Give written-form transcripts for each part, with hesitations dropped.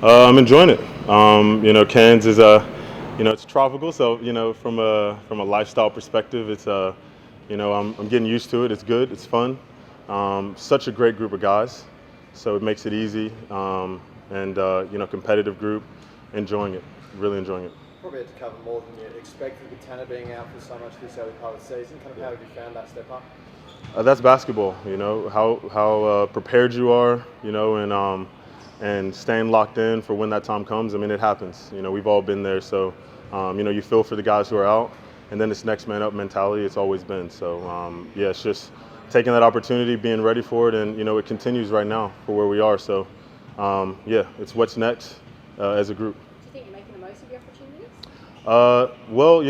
I'm enjoying it. Cairns is it's tropical, so from a lifestyle perspective, it's I'm getting used to it. It's good. It's fun. Such a great group of guys, so it makes it easy. Competitive group. Enjoying it. Really enjoying it. Probably had to cover more than you expected with Tanner being out for so much this early part of the season. Kind of how have you found that step up? That's basketball. How prepared you are. And staying locked in for when that time comes. I mean, it happens. We've all been there. So, you feel for the guys who are out, and then it's next man up mentality. It's always been. So, it's just taking that opportunity, being ready for it, and it continues right now for where we are. So, it's what's next as a group. Do you think you're making the most of your opportunities?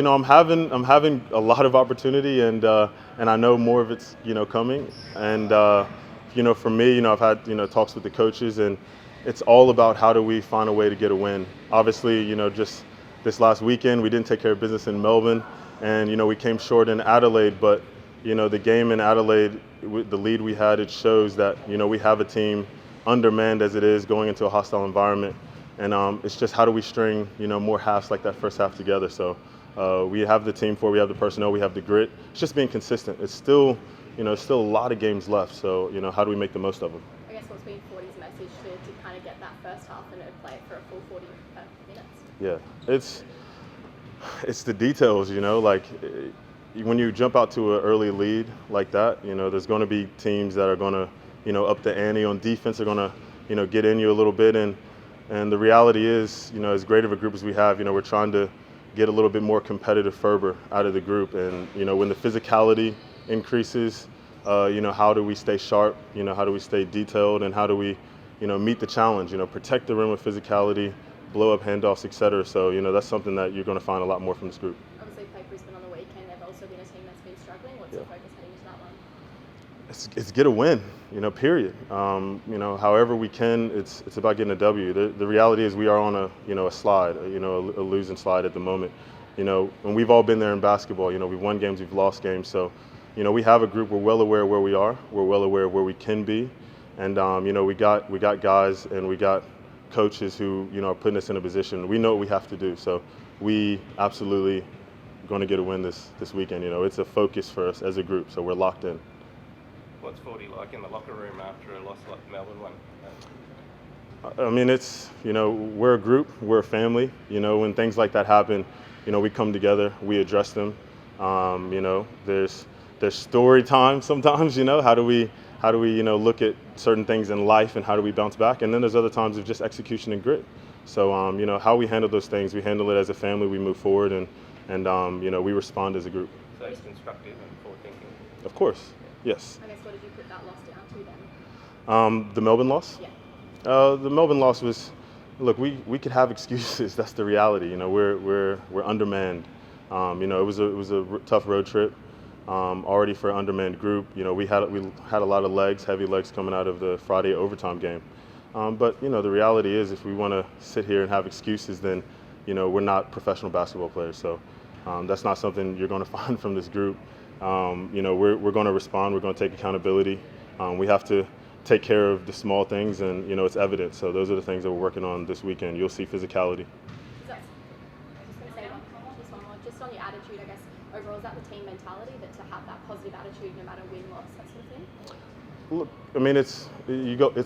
I'm having a lot of opportunity, and I know more of it's coming. And for me, I've had talks with the coaches, and it's all about how do we find a way to get a win. Obviously, just this last weekend, we didn't take care of business in Melbourne, and we came short in Adelaide. But the game in Adelaide, with the lead we had, it shows that we have a team undermanned as it is going into a hostile environment. And it's just how do we string more halves like that first half together. So we have the team for it, we have the personnel, we have the grit. It's just being consistent. It's still a lot of games left. So how do we make the most of them? I guess what's been Forde's message to kind of get that first half and play it for a full 40 minutes? Yeah, it's the details. When you jump out to an early lead like that, there's going to be teams that are going to up the ante on defense. They're going to get in you a little bit, and the reality is, as great of a group as we have, we're trying to get a little bit more competitive fervor out of the group. And, when the physicality increases, how do we stay sharp? How do we stay detailed? And how do we, meet the challenge? Protect the rim with physicality, blow up handoffs, etc. So, that's something that you're going to find a lot more from this group. Obviously, you played Brisbane on the weekend. They've also been a team that's been struggling. What's your focus heading into that one? It's get a win, period. However we can, it's about getting a W. The reality is we are on a slide, a losing slide at the moment. And we've all been there in basketball. We've won games, we've lost games. So, we have a group. We're well aware of where we are. We're well aware of where we can be. And we got guys and we got coaches who are putting us in a position. We know what we have to do. So we absolutely going to get a win this weekend. It's a focus for us as a group. So we're locked in. What's Forde like in the locker room after a loss like the Melbourne one? I mean, it's, we're a group, we're a family. When things like that happen, we come together, we address them. There's story time sometimes, how do we look at certain things in life and how do we bounce back? And then there's other times of just execution and grit. So, how we handle those things, we handle it as a family, we move forward, and we respond as a group. So it's constructive and forward thinking? Of course, yes. I guess what did you put that loss down to then? The Melbourne loss? Yeah. The Melbourne loss was, look, we could have excuses. That's the reality. We're undermanned. It was a tough road trip. Already for an undermanned group. We had a lot of heavy legs coming out of the Friday overtime game. But the reality is, if we want to sit here and have excuses, then we're not professional basketball players. So that's not something you're going to find from this group. We're going to respond. We're going to take accountability. We have to take care of the small things, and it's evident. So those are the things that we're working on this weekend. You'll see physicality. Just on your attitude, I guess, overall, is that the team mentality, that to have that positive attitude no matter win, loss, that sort of thing? Look, I mean, it's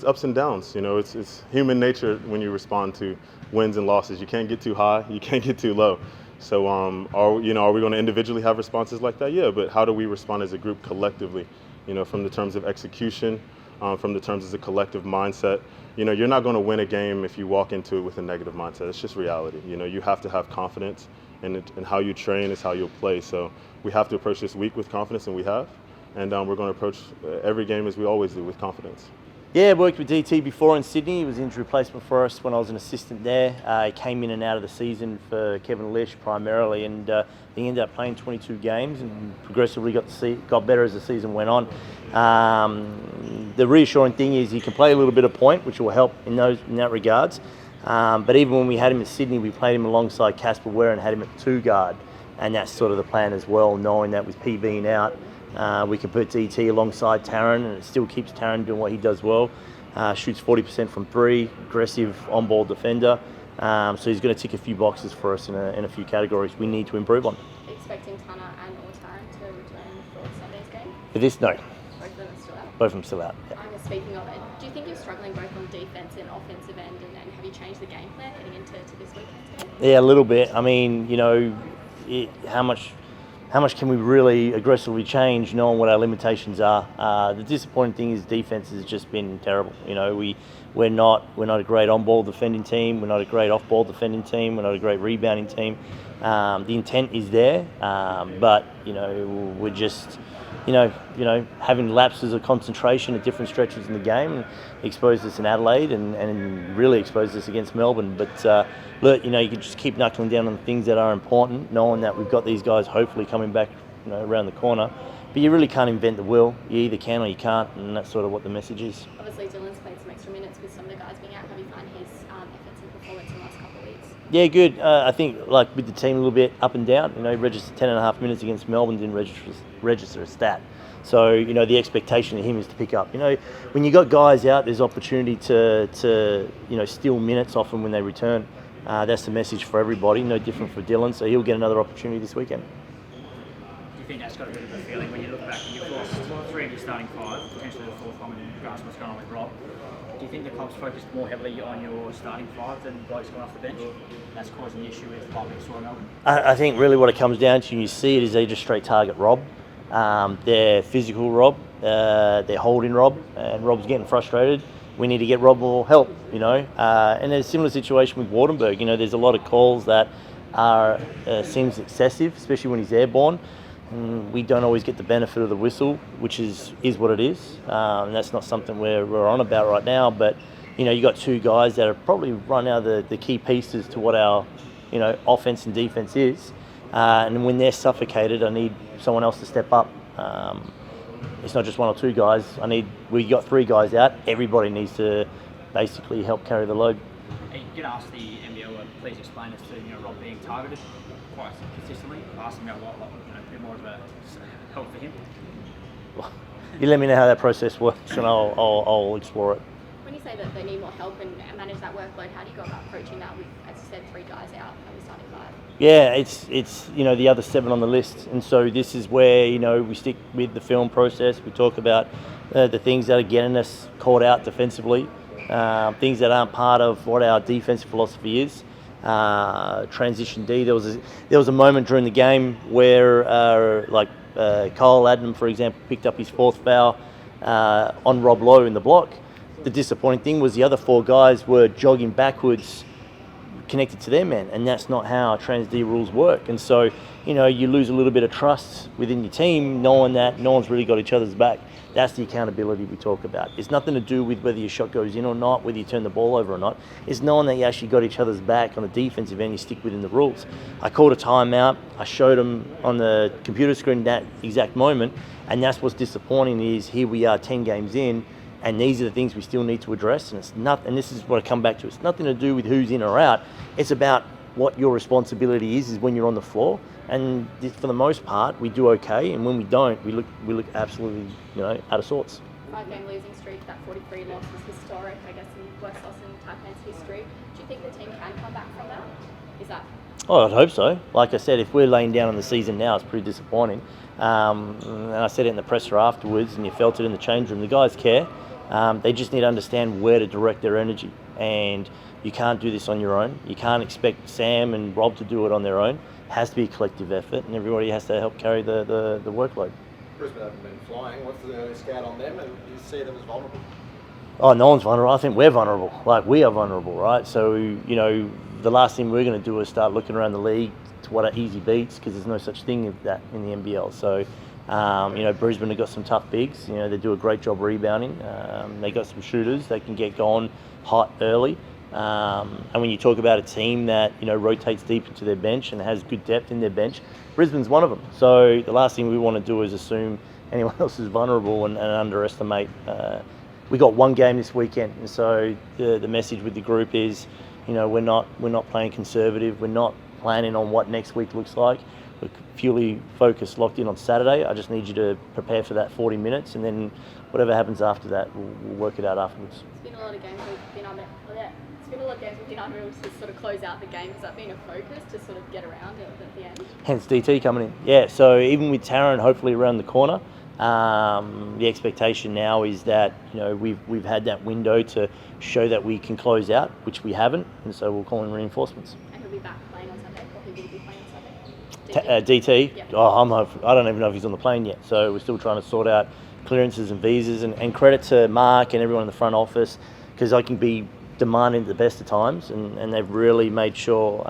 ups and downs. It's human nature when you respond to wins and losses. You can't get too high, you can't get too low. So, are we going to individually have responses like that? Yeah, but how do we respond as a group collectively? From the terms of execution, from the terms of the collective mindset. You're not going to win a game if you walk into it with a negative mindset. It's just reality. You have to have confidence. And how you train is how you'll play. So we have to approach this week with confidence, and we have. And we're going to approach every game as we always do, with confidence. Yeah, I worked with DT before in Sydney. He was injury replacement for us when I was an assistant there. He came in and out of the season for Kevin Lish primarily, and he ended up playing 22 games and progressively got better as the season went on. The reassuring thing is he can play a little bit of point, which will help in that regards. But even when we had him in Sydney, we played him alongside Casper Ware and had him at 2 guard. And that's sort of the plan as well, knowing that with PBing out, we can put DT alongside Taron, and it still keeps Taron doing what he does well. shoots 40% from three, aggressive on-ball defender. So he's going to tick a few boxes for us in a few categories we need to improve on. Expecting Tanner and Ortaran to return for Sunday's game? For this, no. Both of them are still out? Both of them still out. Yeah. Speaking of it, do you think you're struggling both on defence and offensive end, and have you changed the game plan heading into this weekend's game? Yeah, a little bit. I mean, how much can we really aggressively change knowing what our limitations are? The disappointing thing is defense has just been terrible. We're not a great on-ball defending team. We're not a great off-ball defending team. We're not a great rebounding team. The intent is there, but we're just having lapses of concentration at different stretches in the game, and exposed us in Adelaide and really exposed us against Melbourne. But look, you can just keep knuckling down on the things that are important, knowing that we've got these guys hopefully coming back, around the corner. But you really can't invent the wheel. You either can or you can't, and that's sort of what the message is. Obviously, Dillon's played some extra minutes with some of the guys being out. Have you found his efforts and performance in the last couple of weeks? Yeah, good. I think with the team a little bit up and down. Registered 10.5 minutes against Melbourne, didn't register a stat. So the expectation of him is to pick up. When you got guys out, there's opportunity to steal minutes off them when they return. That's the message for everybody. No different for Dillon. So he'll get another opportunity this weekend. Do you think that's got a bit of a feeling when you look back and you've lost 3 of your starting 5, potentially the 4th one, in regards to what's going on with Rob? Do you think the club's focused more heavily on your starting 5 than blokes going off the bench? That's causing the issue with Bob next door Melbourne? I think really what it comes down to, and you see it, is they just straight target Rob. They're physical Rob, they're holding Rob, and Rob's getting frustrated. We need to get Rob more help, And there's a similar situation with Wardenberg. There's a lot of calls that seems excessive, especially when he's airborne. And we don't always get the benefit of the whistle, which is what it is. And that's not something we're on about right now. But you got 2 guys that are probably right now the key pieces to what our offense and defense is. And when they're suffocated, I need someone else to step up. It's not just 1 or 2 guys. We got 3 guys out. Everybody needs to basically help carry the load. You can ask the NBL to please explain as to Rob being targeted quite consistently. Ask him a bit more of a help for him. Well, you let me know how that process works, and I'll explore it. When you say that they need more help and manage that workload, how do you go about approaching that with, as you said, 3 guys out and we're starting 5? Yeah, it's the other 7 on the list, and so this is where we stick with the film process. We talk about the things that are getting us caught out defensively, things that aren't part of what our defensive philosophy is. Transition D. There was a moment during the game where Kyle Adnam, for example, picked up his 4th foul on Rob Lowe in the block. The disappointing thing was the other 4 guys were jogging backwards, connected to their men, and that's not how Trans D rules work. And so, you lose a little bit of trust within your team, knowing that no one's really got each other's back. That's the accountability we talk about. It's nothing to do with whether your shot goes in or not, whether you turn the ball over or not. It's knowing that you actually got each other's back on the defensive end, you stick within the rules. I called a timeout, I showed them on the computer screen that exact moment, and that's what's disappointing is here we are 10 games in, and these are the things we still need to address. And this is what I come back to. It's nothing to do with who's in or out. It's about what your responsibility is when you're on the floor. And for the most part, we do okay. And when we don't, we look absolutely, out of sorts. 5-game losing streak, that 43 loss was historic, I guess, in worst loss in Taipan's history. Do you think the team can come back from that? Is that? Oh, I'd hope so. Like I said, if we're laying down on the season now, it's pretty disappointing. And I said it in the presser afterwards, and you felt it in the change room. The guys care. They just need to understand where to direct their energy. And you can't do this on your own. You can't expect Sam and Rob to do it on their own. It has to be a collective effort, and everybody has to help carry the workload. Brisbane haven't been flying. What's the early scout on them, and do you see them as vulnerable? Oh, no one's vulnerable. I think we're vulnerable. We are vulnerable, right? So, the last thing we're going to do is start looking around the league to what are easy beats, because there's no such thing as that in the NBL. So, Brisbane have got some tough bigs. They do a great job rebounding. They got some shooters. They can get going hot early. And when you talk about a team that rotates deep into their bench and has good depth in their bench, Brisbane's one of them. So the last thing we want to do is assume anyone else is vulnerable and underestimate. We got 1 game this weekend, and so the message with the group is, we're not playing conservative. We're not planning on what next week looks like. we're purely focused, locked in on Saturday. I just need you to prepare for that 40 minutes, and then whatever happens after that, we'll work it out afterwards. It's been a lot of games we've been under. It's been a lot of games we've been unable to sort of close out the game. Has that been a focus to sort of get around it at the end? Hence DT coming in. Yeah, so even with Taron hopefully around the corner, the expectation now is that we've had that window to show that we can close out, which we haven't, and so we'll call in reinforcements. And he'll be back playing on Sunday, or he will be playing on Sunday. DT, Yeah. I don't even know if he's on the plane yet, so we're still trying to sort out clearances and visas, and credit to Mark and everyone in the front office, because I can be demanding at the best of times, and they've really made sure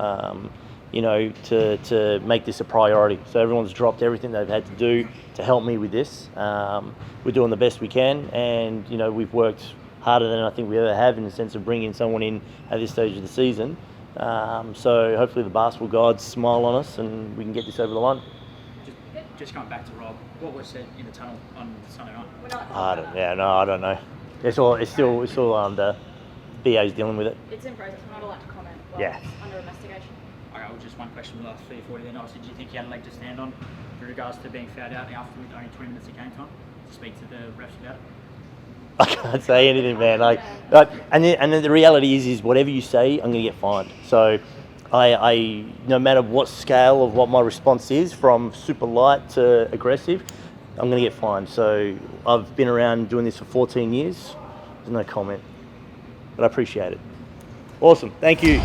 to make this a priority. So everyone's dropped everything they've had to do to help me with this. We're doing the best we can, and we've worked harder than I think we ever have in the sense of bringing someone in at this stage of the season. So hopefully the basketball gods smile on us and we can get this over the line. Just going back to Rob, what was said in the tunnel on Sunday night? We're not I don't know. It's still the BA's dealing with it. It's in process. We're not allowed to comment. Yeah. It's under investigation. Okay, well, just one question for the last 30-40 then. Obviously, do you think you had a leg to stand on with regards to being fouled out after only 20 minutes of game time? To speak to the refs about it? I can't say anything, man. And then the reality is whatever you say, I'm going to get fined. So I no matter what scale of what my response is, from super light to aggressive, I'm going to get fined. So I've been around doing this for 14 years. There's no comment, but I appreciate it. Awesome. Thank you.